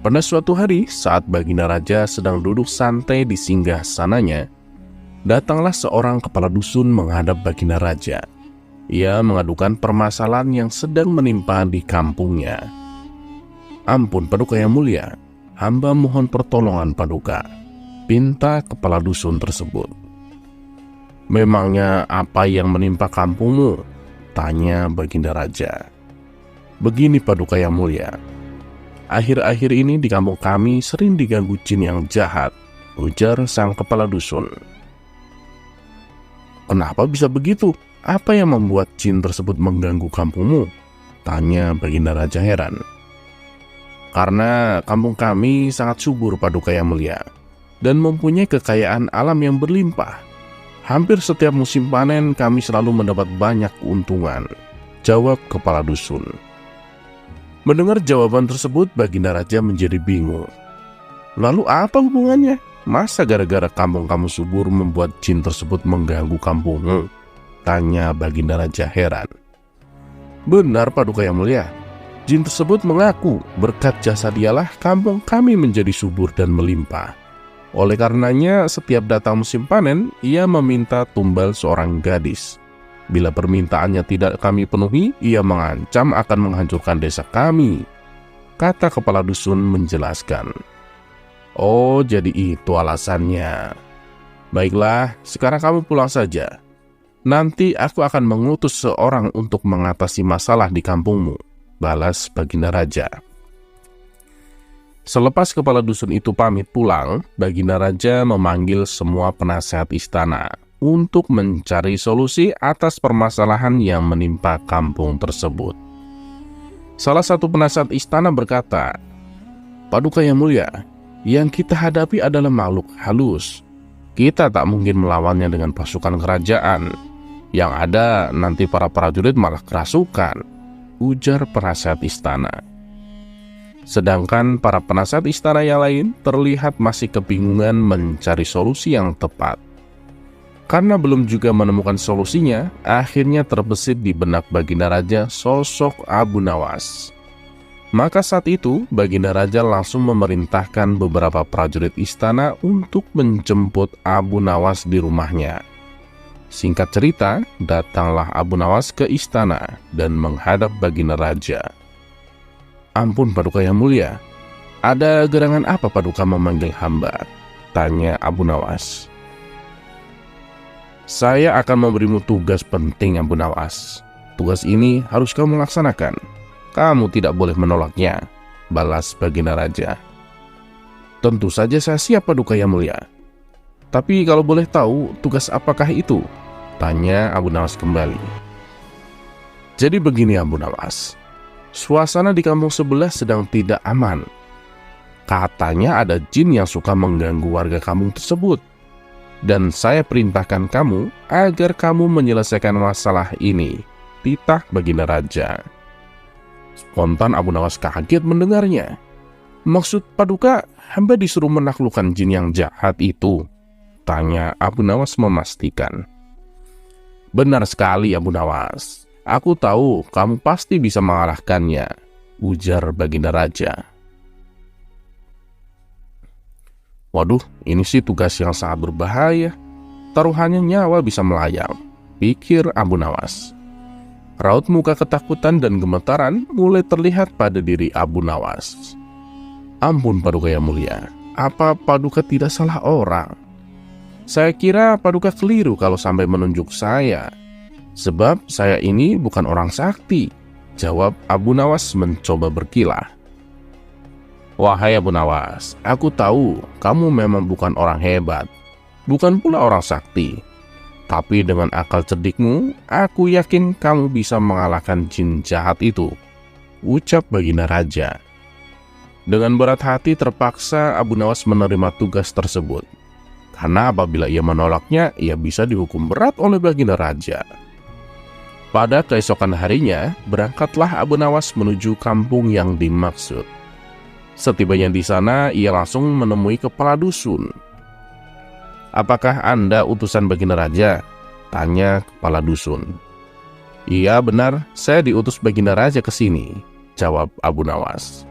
Pada suatu hari, saat Baginda Raja sedang duduk santai di singgah sananya, datanglah seorang kepala dusun menghadap Baginda Raja. Ia mengadukan permasalahan yang sedang menimpa di kampungnya. "Ampun Paduka yang mulia, hamba mohon pertolongan Paduka," pinta kepala dusun tersebut. "Memangnya apa yang menimpa kampungmu?" tanya Baginda Raja. "Begini Paduka yang mulia, akhir-akhir ini di kampung kami sering diganggu jin yang jahat," ujar sang kepala dusun. "Kenapa bisa begitu? Apa yang membuat jin tersebut mengganggu kampungmu?" tanya Baginda Raja heran. "Karena kampung kami sangat subur Paduka yang mulia, dan mempunyai kekayaan alam yang berlimpah. Hampir setiap musim panen kami selalu mendapat banyak keuntungan," jawab kepala dusun. Mendengar jawaban tersebut, Baginda Raja menjadi bingung. "Lalu apa hubungannya? Masa gara-gara kampung kamu subur membuat jin tersebut mengganggu kampungmu?" tanya Baginda Raja heran. "Benar Paduka yang mulia, jin tersebut mengaku berkat jasa dialah kampung kami menjadi subur dan melimpah. Oleh karenanya setiap datang musim panen, ia meminta tumbal seorang gadis. Bila permintaannya tidak kami penuhi, ia mengancam akan menghancurkan desa kami," kata kepala dusun menjelaskan. "Oh, jadi itu alasannya. Baiklah, sekarang kamu pulang saja. Nanti aku akan mengutus seorang untuk mengatasi masalah di kampungmu," balas Baginda Raja. Selepas kepala dusun itu pamit pulang, Baginda Raja memanggil semua penasehat istana untuk mencari solusi atas permasalahan yang menimpa kampung tersebut. Salah satu penasehat istana berkata, "Paduka yang mulia, yang kita hadapi adalah makhluk halus. Kita tak mungkin melawannya dengan pasukan kerajaan. Yang ada nanti para prajurit malah kerasukan," ujar penasehat istana. Sedangkan para penasehat istana yang lain terlihat masih kebingungan mencari solusi yang tepat. Karena belum juga menemukan solusinya, akhirnya terbesit di benak Baginda Raja sosok Abu Nawas. Maka saat itu, Baginda Raja langsung memerintahkan beberapa prajurit istana untuk menjemput Abu Nawas di rumahnya. Singkat cerita, datanglah Abu Nawas ke istana dan menghadap Baginda Raja. "Ampun Paduka yang mulia, ada gerangan apa Paduka memanggil hamba?" tanya Abu Nawas. "Saya akan memberimu tugas penting Abu Nawas. Tugas ini harus kamu laksanakan. Kamu tidak boleh menolaknya," balas Baginda Raja. "Tentu saja saya siap Paduka yang mulia. Tapi kalau boleh tahu, tugas apakah itu?" tanya Abu Nawas kembali. "Jadi begini Abu Nawas, suasana di kampung sebelah sedang tidak aman. Katanya ada jin yang suka mengganggu warga kampung tersebut. Dan saya perintahkan kamu agar kamu menyelesaikan masalah ini," titah Baginda Raja. Spontan Abu Nawas kaget mendengarnya. "Maksud Paduka, hamba disuruh menaklukkan jin yang jahat itu?" tanya Abu Nawas memastikan. "Benar sekali Abu Nawas. Aku tahu kamu pasti bisa mengalahkannya," ujar Baginda Raja. "Waduh, ini sih tugas yang sangat berbahaya. Taruhannya nyawa bisa melayang," pikir Abu Nawas. Raut muka ketakutan dan gemetaran mulai terlihat pada diri Abu Nawas. "Ampun Paduka yang mulia, apa Paduka tidak salah orang? Saya kira Paduka keliru kalau sampai menunjuk saya. Sebab saya ini bukan orang sakti," jawab Abu Nawas mencoba berkilah. "Wahai Abu Nawas, aku tahu kamu memang bukan orang hebat, bukan pula orang sakti. Tapi dengan akal cerdikmu, aku yakin kamu bisa mengalahkan jin jahat itu," ucap Baginda Raja. Dengan berat hati terpaksa Abu Nawas menerima tugas tersebut. Karena apabila ia menolaknya, ia bisa dihukum berat oleh Baginda Raja. Pada keesokan harinya, berangkatlah Abu Nawas menuju kampung yang dimaksud. Setibanya di sana, ia langsung menemui kepala dusun. "Apakah Anda utusan Baginda Raja?" tanya kepala dusun. "Iya benar, saya diutus Baginda Raja ke sini," jawab Abu Nawas.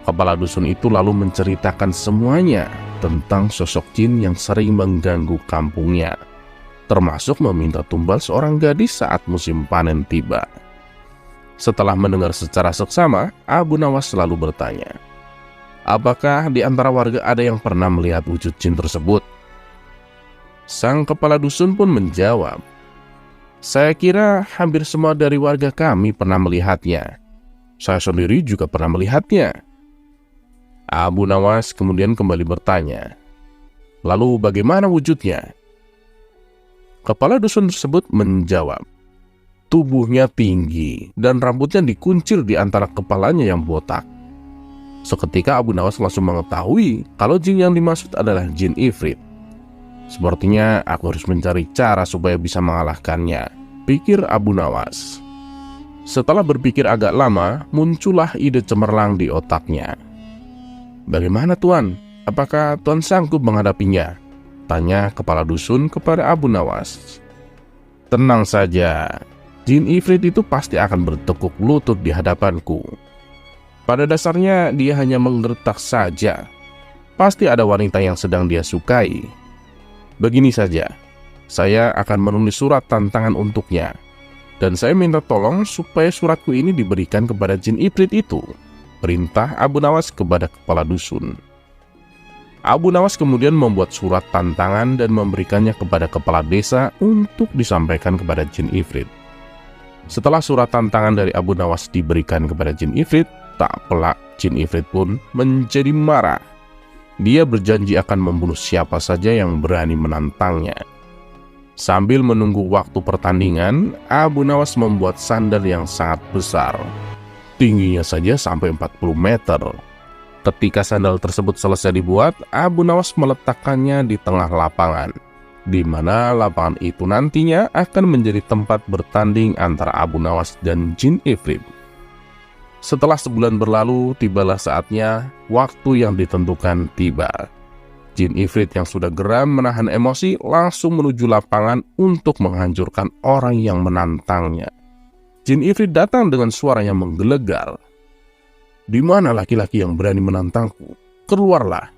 Kepala dusun itu lalu menceritakan semuanya tentang sosok jin yang sering mengganggu kampungnya, termasuk meminta tumbal seorang gadis saat musim panen tiba. Setelah mendengar secara seksama, Abu Nawas selalu bertanya, "Apakah di antara warga ada yang pernah melihat wujud jin tersebut?" Sang kepala dusun pun menjawab, "Saya kira hampir semua dari warga kami pernah melihatnya. Saya sendiri juga pernah melihatnya." Abu Nawas kemudian kembali bertanya, "Lalu bagaimana wujudnya?" Kepala dusun tersebut menjawab, "Tubuhnya tinggi dan rambutnya dikuncir di antara kepalanya yang botak." Seketika Abu Nawas langsung mengetahui kalau jin yang dimaksud adalah jin Ifrit. "Sepertinya aku harus mencari cara supaya bisa mengalahkannya," pikir Abu Nawas. Setelah berpikir agak lama, muncullah ide cemerlang di otaknya. "Bagaimana Tuan? Apakah Tuan sanggup menghadapinya?" tanya kepala dusun kepada Abu Nawas. "Tenang saja, jin Ifrit itu pasti akan bertekuk lutut di hadapanku. Pada dasarnya dia hanya menggertak saja. Pasti ada wanita yang sedang dia sukai. Begini saja, saya akan menulis surat tantangan untuknya, dan saya minta tolong supaya suratku ini diberikan kepada jin Ifrit itu," perintah Abu Nawas kepada kepala dusun. Abu Nawas kemudian membuat surat tantangan dan memberikannya kepada kepala desa untuk disampaikan kepada jin Ifrit. Setelah surat tantangan dari Abu Nawas diberikan kepada jin Ifrit, tak pelak jin Ifrit pun menjadi marah. Dia berjanji akan membunuh siapa saja yang berani menantangnya. Sambil menunggu waktu pertandingan, Abu Nawas membuat sandal yang sangat besar. Tingginya saja sampai 40 meter. Ketika sandal tersebut selesai dibuat, Abu Nawas meletakkannya di tengah lapangan, di mana lapangan itu nantinya akan menjadi tempat bertanding antara Abu Nawas dan jin Ifrit. Setelah sebulan berlalu, tibalah saatnya, waktu yang ditentukan tiba. Jin Ifrit yang sudah geram menahan emosi langsung menuju lapangan untuk menghancurkan orang yang menantangnya. Jin Ifrit datang dengan suara yang menggelegar. "Di mana laki-laki yang berani menantangku? Keluarlah.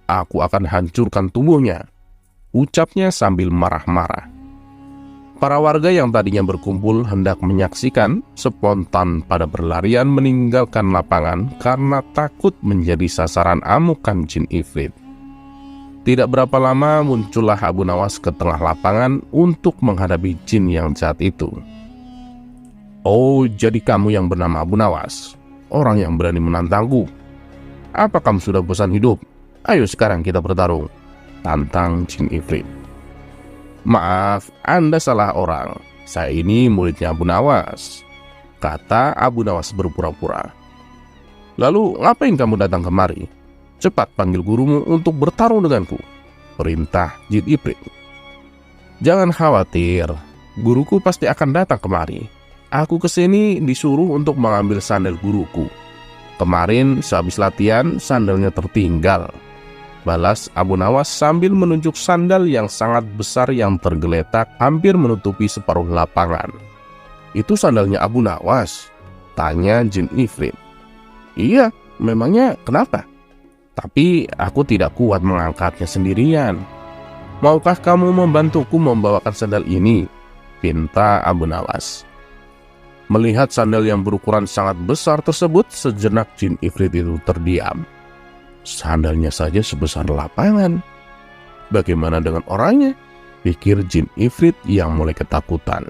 Aku akan hancurkan tubuhnya," ucapnya sambil marah-marah. Para warga yang tadinya berkumpul hendak menyaksikan spontan pada berlarian meninggalkan lapangan karena takut menjadi sasaran amukan jin Ifrit. Tidak berapa lama muncullah Abu Nawas ke tengah lapangan untuk menghadapi jin yang jahat itu. "Oh, jadi kamu yang bernama Abu Nawas, orang yang berani menantangku. Apa kamu sudah bosan hidup? Ayo sekarang kita bertarung," tantang jin Ifrit. "Maaf, Anda salah orang. Saya ini muridnya Abu Nawas," kata Abu Nawas berpura-pura. "Lalu ngapain kamu datang kemari? Cepat panggil gurumu untuk bertarung denganku," perintah jin Ifrit. "Jangan khawatir, guruku pasti akan datang kemari. Aku kesini disuruh untuk mengambil sandal guruku. Kemarin sehabis latihan sandalnya tertinggal," balas Abu Nawas sambil menunjuk sandal yang sangat besar yang tergeletak hampir menutupi separuh lapangan. "Itu sandalnya Abu Nawas?" tanya jin Ifrit. "Iya, memangnya kenapa? Tapi aku tidak kuat mengangkatnya sendirian. Maukah kamu membantuku membawakan sandal ini?" pinta Abu Nawas. Melihat sandal yang berukuran sangat besar tersebut, sejenak jin Ifrit itu terdiam. Sandalnya saja sebesar lapangan. Bagaimana dengan orangnya? Pikir jin Ifrit yang mulai ketakutan.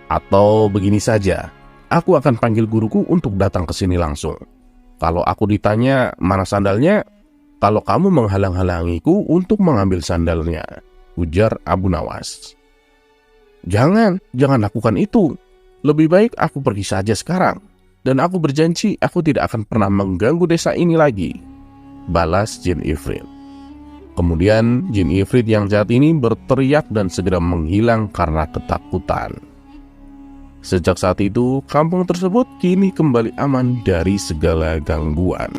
"Atau begini saja, aku akan panggil guruku untuk datang ke sini langsung. Kalau aku ditanya mana sandalnya, kalau kamu menghalang-halangiku untuk mengambil sandalnya," ujar Abu Nawas. Jangan lakukan itu. Lebih baik aku pergi saja sekarang, dan aku berjanji aku tidak akan pernah mengganggu desa ini lagi," balas jin Ifrit. Kemudian jin Ifrit yang jahat ini berteriak dan segera menghilang karena ketakutan. Sejak saat itu, kampung tersebut kini kembali aman dari segala gangguan.